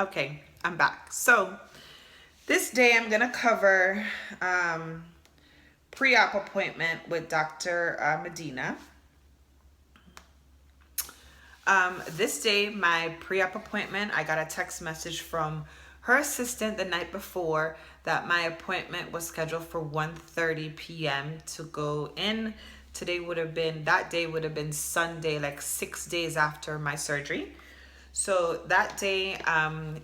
Okay, I'm back. So this day I'm gonna cover pre-op appointment with Dr. Medina. This day, my pre-op appointment, I got a text message from her assistant the night before that my appointment was scheduled for 1:30 p.m. to go in. That day would have been Sunday, like 6 days after my surgery. So that day,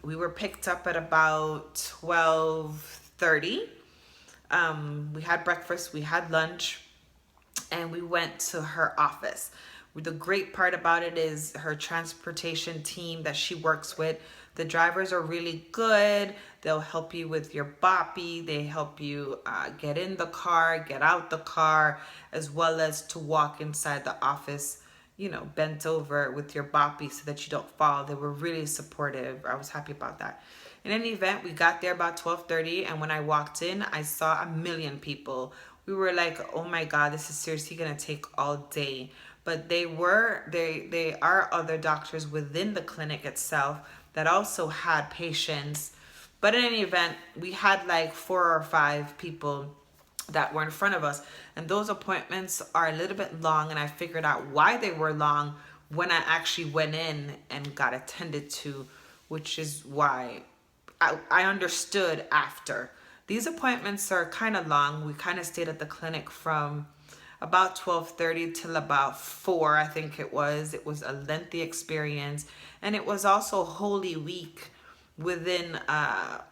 we were picked up at about 12:30. We had breakfast, we had lunch, and we went to her office. The great part about it is her transportation team that she works with. The drivers are really good. They'll help you with your boppy. They help you get in the car, get out the car, as well as to walk inside the office, bent over with your boppy so that you don't fall. They were really supportive. I was happy about that. In any event, we got there about 12:30, and when I walked in, I saw a million people. We were like, "Oh my God, this is seriously gonna take all day." But they are other doctors within the clinic itself that also had patients. But in any event, we had like 4 or 5 people that were in front of us, and those appointments are a little bit long, and I figured out why they were long when I actually went in and got attended to, which is why I understood after. These appointments are kind of long. We kind of stayed at the clinic from about 12:30 till about 4, I think it was. It was a lengthy experience, and it was also Holy Week within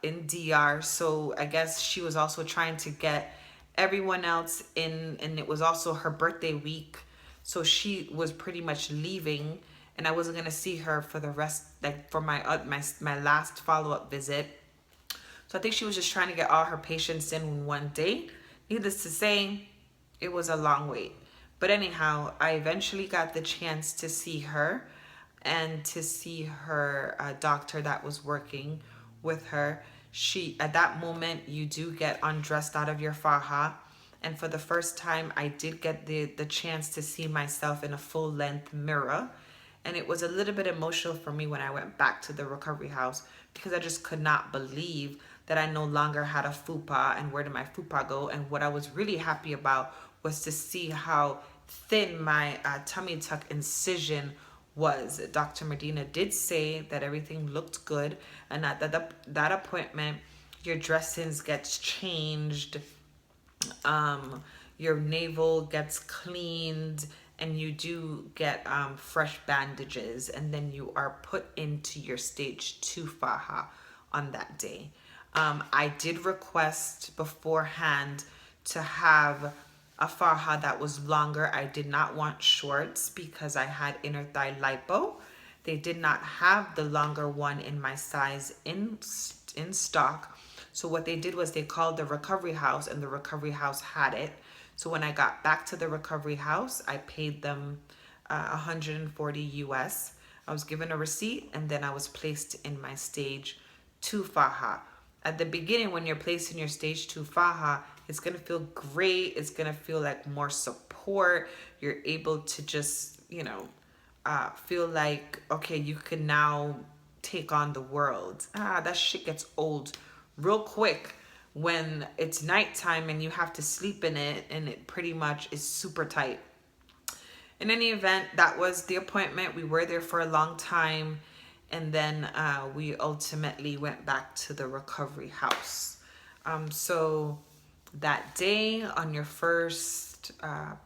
in DR. So I guess she was also trying to get everyone else in, and it was also her birthday week. So she was pretty much leaving, and I wasn't gonna see her for the rest, like for my last follow-up visit. So I think she was just trying to get all her patients in one day. Needless to say, it was a long wait. But anyhow, I eventually got the chance to see her and to see her doctor that was working with her. At that moment, you do get undressed out of your faja. And for the first time, I did get the chance to see myself in a full length mirror. And it was a little bit emotional for me when I went back to the recovery house because I just could not believe that I no longer had a fupa and where did my fupa go. And what I was really happy about was to see how thin my tummy tuck incision was. Dr. Medina did say that everything looked good and that appointment, your dressings gets changed, your navel gets cleaned, and you do get fresh bandages, and then you are put into your stage 2 faja on that day. I did request beforehand to have a faja that was longer. I did not want shorts because I had inner thigh lipo. They did not have the longer one in my size in stock. So what they did was they called the recovery house, and the recovery house had it. So when I got back to the recovery house, I paid them 140 US. I was given a receipt, and then I was placed in my stage 2 faja. At the beginning, when you're placed in your stage 2 faja, it's gonna feel great. It's gonna feel like more support. You're able to just, feel like, okay, you can now take on the world. That shit gets old real quick when it's nighttime and you have to sleep in it, and it pretty much is super tight. In any event, that was the appointment. We were there for a long time, and then we ultimately went back to the recovery house. So that day, on your first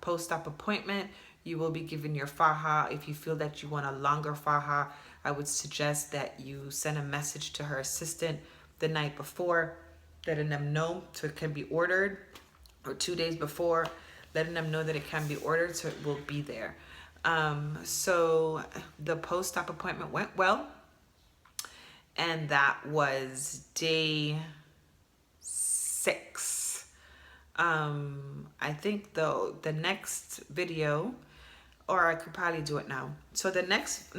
post-op appointment, you will be given your faja. If you feel that you want a longer faja, I would suggest that you send a message to her assistant the night before, letting them know so it can be ordered, or 2 days before, letting them know that it can be ordered so it will be there. So the post-op appointment went well, and that was day 6. I think though the next video, or I could probably do it now. So the next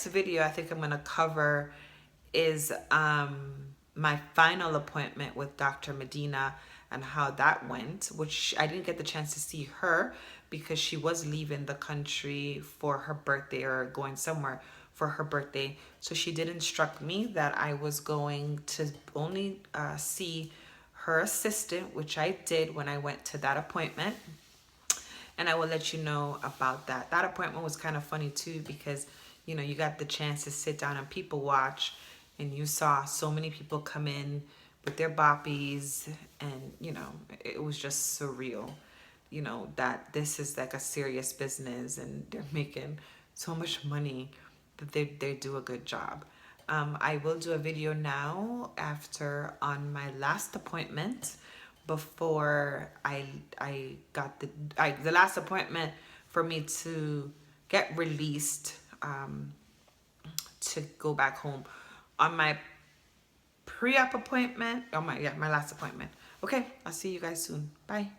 video I think I'm gonna cover is my final appointment with Dr. Medina and how that went, which I didn't get the chance to see her because she was leaving the country for her birthday or going somewhere for her birthday. So she did instruct me that I was going to only see her assistant, which I did when I went to that appointment. And I will let you know about that. That appointment was kind of funny too, because you got the chance to sit down and people watch, and you saw so many people come in with their boppies, and it was just surreal. That this is like a serious business, and they're making so much money that they do a good job. I will do a video now after on my last appointment before I got the last appointment for me to get released to go back home on my pre-op appointment. Oh my last appointment. Okay, I'll see you guys soon. Bye.